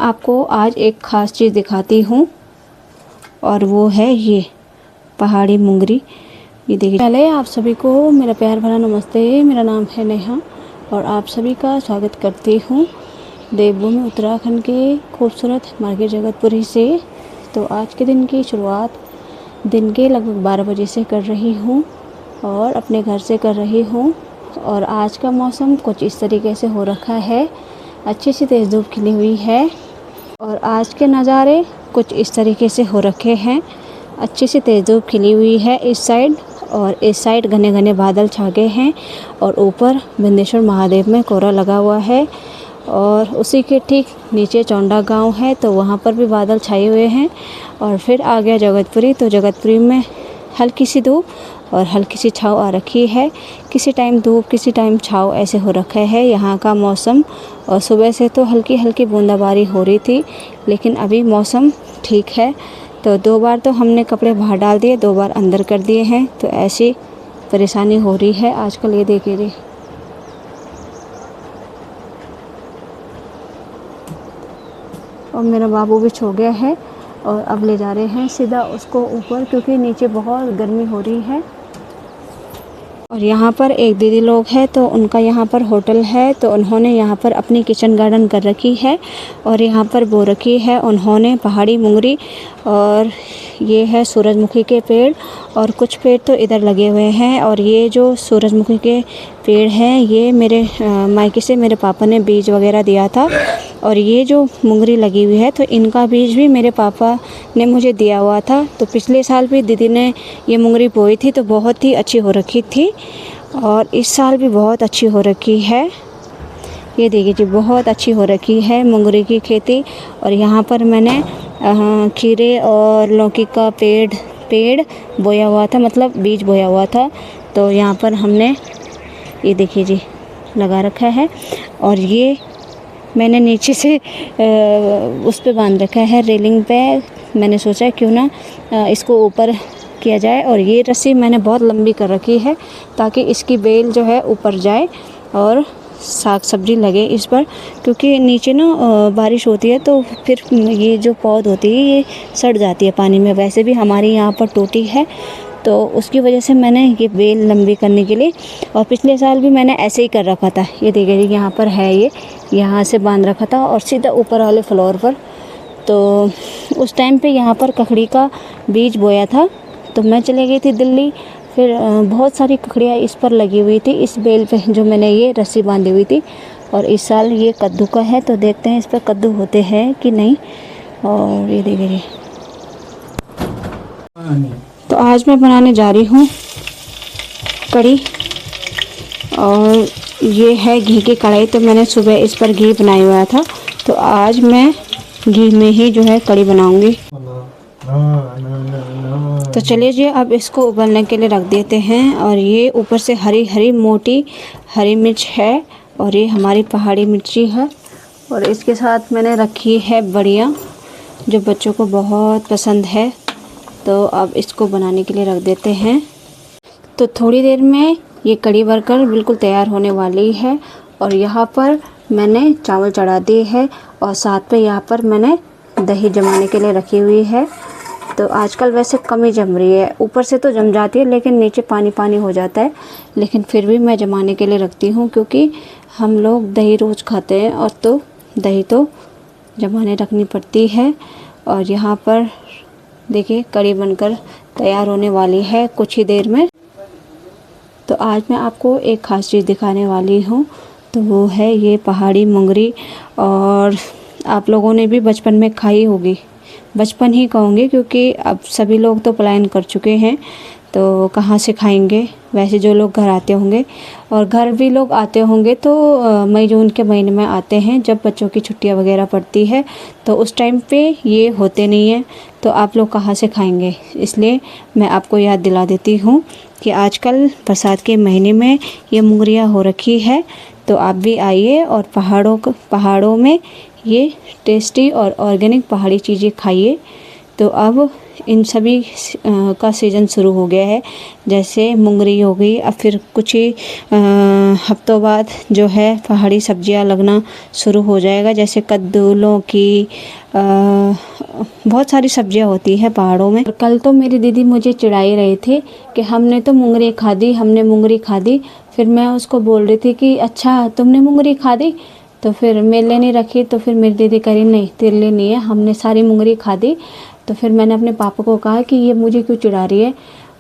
आपको आज एक ख़ास चीज़ दिखाती हूँ और वो है ये पहाड़ी मुंगरी। ये देखिए। पहले आप सभी को मेरा प्यार भरा नमस्ते। मेरा नाम है नेहा और आप सभी का स्वागत करती हूँ देवभूमि उत्तराखंड के खूबसूरत मार्केट जगतपुरी से। तो आज के दिन की शुरुआत दिन के लगभग 12 बजे से कर रही हूँ और अपने घर से कर रही हूँ। और आज का मौसम कुछ इस तरीके से हो रखा है, अच्छी सी तेज़ धूप खिली हुई है और आज के नज़ारे कुछ इस तरीके से हो रखे हैं। अच्छी सी तेज़ धूप खिली हुई है इस साइड और इस साइड घने घने बादल छा गए हैं और ऊपर विंध्येश्वर महादेव में कोहरा लगा हुआ है और उसी के ठीक नीचे चौंडा गांव है तो वहाँ पर भी बादल छाए हुए हैं। और फिर आ गया जगतपुरी, तो जगतपुरी में हल्की सी धूप और हल्की सी छाँव आ रखी है। किसी टाइम धूप किसी टाइम छाँव ऐसे हो रखा है यहाँ का मौसम। और सुबह से तो हल्की हल्की बूंदाबांदी हो रही थी लेकिन अभी मौसम ठीक है। तो 2 बार तो हमने कपड़े बाहर डाल दिए, 2 बार अंदर कर दिए हैं। तो ऐसी परेशानी हो रही है आजकल। ये देखिए और मेरा बाबू भी सो गया है और अब ले जा रहे हैं सीधा उसको ऊपर क्योंकि नीचे बहुत गर्मी हो रही है। और यहाँ पर एक दीदी लोग हैं तो उनका यहाँ पर होटल है तो उन्होंने यहाँ पर अपनी किचन गार्डन कर रखी है और यहाँ पर बो रखी है उन्होंने पहाड़ी मुंगरी। और ये है सूरजमुखी के पेड़ और कुछ पेड़ तो इधर लगे हुए हैं। और ये जो सूरजमुखी के पेड़ हैं ये मेरे मायके से मेरे पापा ने बीज वगैरह दिया था। और ये जो मुंगरी लगी हुई है तो इनका बीज भी मेरे पापा ने मुझे दिया हुआ था। तो पिछले साल भी दीदी ने ये मुंगरी बोई थी तो बहुत ही अच्छी हो रखी थी और इस साल भी बहुत अच्छी हो रखी है। ये देखिए जी, बहुत अच्छी हो रखी है मुंगरी की खेती। और यहाँ पर मैंने खीरे और लौकी का पेड़ बोया हुआ था, मतलब बीज बोया हुआ था। तो यहाँ पर हमने ये देखिए जी लगा रखा है और ये मैंने नीचे से उस पे बांध रखा है रेलिंग पे। मैंने सोचा क्यों ना इसको ऊपर किया जाए। और ये रस्सी मैंने बहुत लंबी कर रखी है ताकि इसकी बेल जो है ऊपर जाए और साग सब्जी लगे इस पर। क्योंकि नीचे ना बारिश होती है तो फिर ये जो पौध होती है ये सड़ जाती है पानी में। वैसे भी हमारे यहाँ पर टोटी है तो उसकी वजह से मैंने ये बेल लंबी करने के लिए। और पिछले साल भी मैंने ऐसे ही कर रखा था। ये देखिए यहाँ पर है, ये यहाँ से बांध रखा था और सीधा ऊपर वाले फ्लोर पर। तो उस टाइम पे यहाँ पर ककड़ी का बीज बोया था तो मैं चली गई थी दिल्ली। फिर बहुत सारी ककड़ियाँ इस पर लगी हुई थी इस बेल पे जो मैंने ये रस्सी बांधी हुई थी। और इस साल ये कद्दू का है तो देखते हैं इस पर कद्दू होते हैं कि नहीं। और ये देखिए तो आज मैं बनाने जा रही हूँ कढ़ी। और ये है घी की कढ़ाई। तो मैंने सुबह इस पर घी बनाया हुआ था तो आज मैं घी में ही जो है कढ़ी बनाऊंगी। तो चलिए जी अब इसको उबलने के लिए रख देते हैं। और ये ऊपर से हरी हरी मोटी हरी मिर्च है और ये हमारी पहाड़ी मिर्ची है। और इसके साथ मैंने रखी है बड़ियाँ जो बच्चों को बहुत पसंद है। तो अब इसको बनाने के लिए रख देते हैं। तो थोड़ी देर में ये कढ़ी बनकर बिल्कुल तैयार होने वाली है। और यहाँ पर मैंने चावल चढ़ा दिए हैं और साथ में यहाँ पर मैंने दही जमाने के लिए रखी हुई है। तो आजकल वैसे कम ही जम रही है, ऊपर से तो जम जाती है लेकिन नीचे पानी पानी हो जाता है। लेकिन फिर भी मैं जमाने के लिए रखती हूँ क्योंकि हम लोग दही रोज़ खाते हैं और तो दही तो जमाने रखनी पड़ती है। और यहाँ पर देखिए कढ़ी बनकर तैयार होने वाली है कुछ ही देर में। तो आज मैं आपको एक ख़ास चीज़ दिखाने वाली हूँ तो वो है ये पहाड़ी मुंगरी। और आप लोगों ने भी बचपन में खाई होगी, बचपन ही कहूँगी क्योंकि अब सभी लोग तो पलायन कर चुके हैं तो कहाँ से खाएंगे। वैसे जो लोग घर आते होंगे और घर भी लोग आते होंगे तो मई जून के महीने में आते हैं जब बच्चों की छुट्टियां वगैरह पड़ती है तो उस टाइम पे ये होते नहीं हैं। तो आप लोग कहाँ से खाएंगे, इसलिए मैं आपको याद दिला देती हूँ कि आजकल बरसात के महीने में ये मुंगरियाँ हो रखी है। तो आप भी आइए और पहाड़ों में ये टेस्टी और ऑर्गेनिक पहाड़ी चीज़ें खाइए। तो अब इन सभी का सीज़न शुरू हो गया है। जैसे मुंगरी हो गई, अब फिर कुछ ही हफ्तों बाद जो है पहाड़ी सब्जियां लगना शुरू हो जाएगा। जैसे कद्दू, लौकी, बहुत सारी सब्जियां होती है पहाड़ों में। कल तो मेरी दीदी मुझे चिढ़ाई रही थी कि हमने तो मुंगरी खा दी, हमने मुंगरी खा दी। फिर मैं उसको बोल रही थी कि अच्छा तुमने मुंगरी खा दी, तो फिर मेरे लिए नहीं रखी। तो फिर मेरी दीदी करी नहीं तेरे लिए नहीं है, हमने सारी मुंगरी खा दी। तो फिर मैंने अपने पापा को कहा कि ये मुझे क्यों चिढ़ा रही है,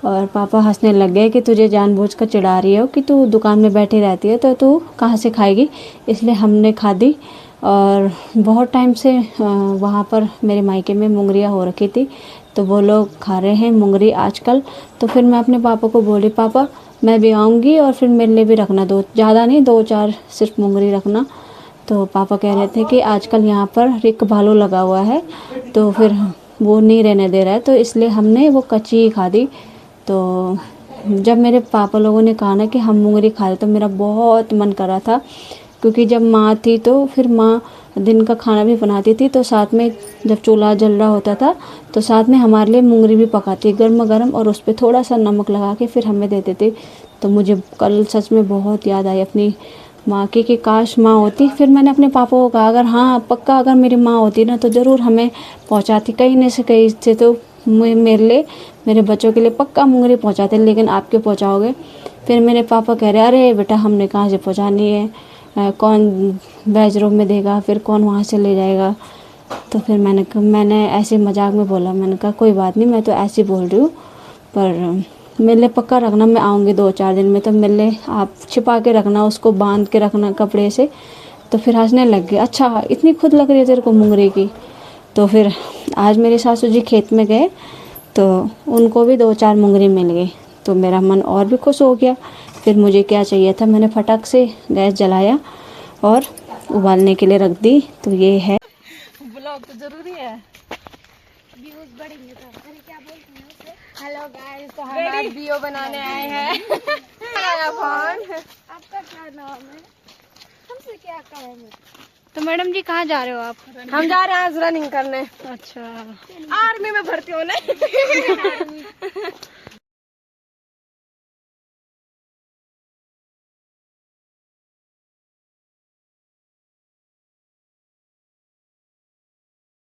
और पापा हंसने लग गए कि तुझे जानबूझकर चिढ़ा रही हो कि तू दुकान में बैठी रहती है तो तू कहाँ से खाएगी, इसलिए हमने खा दी। और बहुत टाइम से वहाँ पर मेरे मायके में मुंगरियाँ हो रखी थी, तो वो लोग खा रहे हैं मुंगरी आजकल। तो फिर मैं अपने पापा को बोली पापा मैं भी आऊँगी और फिर मेरे लिए भी रखना, दो ज़्यादा नहीं 2-4 सिर्फ मुंगरी रखना। तो पापा कह रहे थे कि आजकल यहाँ पर रिक भालू लगा हुआ है, तो फिर वो नहीं रहने दे रहा है, तो इसलिए हमने वो कच्ची ही खा दी। तो जब मेरे पापा लोगों ने कहा ना कि हम मुंगरी खा रहे, तो मेरा बहुत मन कर रहा था, क्योंकि जब माँ थी तो फिर माँ दिन का खाना भी बनाती थी, तो साथ में जब चूल्हा जल रहा होता था तो साथ में हमारे लिए मुंगरी भी पकाती गर्म गरम, और उस पर थोड़ा सा नमक लगा के फिर हमें देते थे। तो मुझे कल सच में बहुत याद आई अपनी माँ की कि काश माँ होती। फिर मैंने अपने पापा को कहा अगर हाँ पक्का अगर मेरी माँ होती ना तो ज़रूर हमें पहुँचाती, कहीं न से कहीं से तो मेरे लिए मेरे बच्चों के लिए पक्का मुंगरी पहुँचाते, लेकिन आपके पहुँचाओगे। फिर मेरे पापा कह रहे अरे बेटा हमने कहाँ से पहुँचानी है, कौन वेज रूम में देगा, फिर कौन वहाँ से ले जाएगा। तो फिर मैंने ऐसे मजाक में बोला, मैंने कहा कोई बात नहीं, मैं तो ऐसे ही बोल रही हूँ, पर मेरे लिए पक्का रखना, मैं आऊँगी 2-4 दिन में, तो मेरे लिए आप छिपा के रखना, उसको बांध के रखना कपड़े से। तो फिर हंसने लग गए, अच्छा इतनी खुद लग रही है तेरे को मुंगरी की। तो फिर आज मेरे सासू जी खेत में गए तो उनको भी 2-4 मुंगरी मिल गई, तो मेरा मन और भी खुश हो गया। फिर मुझे क्या चाहिए था, मैंने फटाक से गैस जलाया और उबालने के लिए रख दी। तो ये है ब्लॉग तो जरूरी है, व्यूज बढ़ेंगे तो। अरे क्या बोलते हैं उसे? हेलो गाइस, तो हम आज वीडियो बनाने आए हैं। आपका क्या नाम है? हमसे क्या काम है? तो मैडम जी कहाँ जा रहे हो आप? हम जा रहे हैं आज रनिंग करने। अच्छा, आर्मी में भर्ती होने।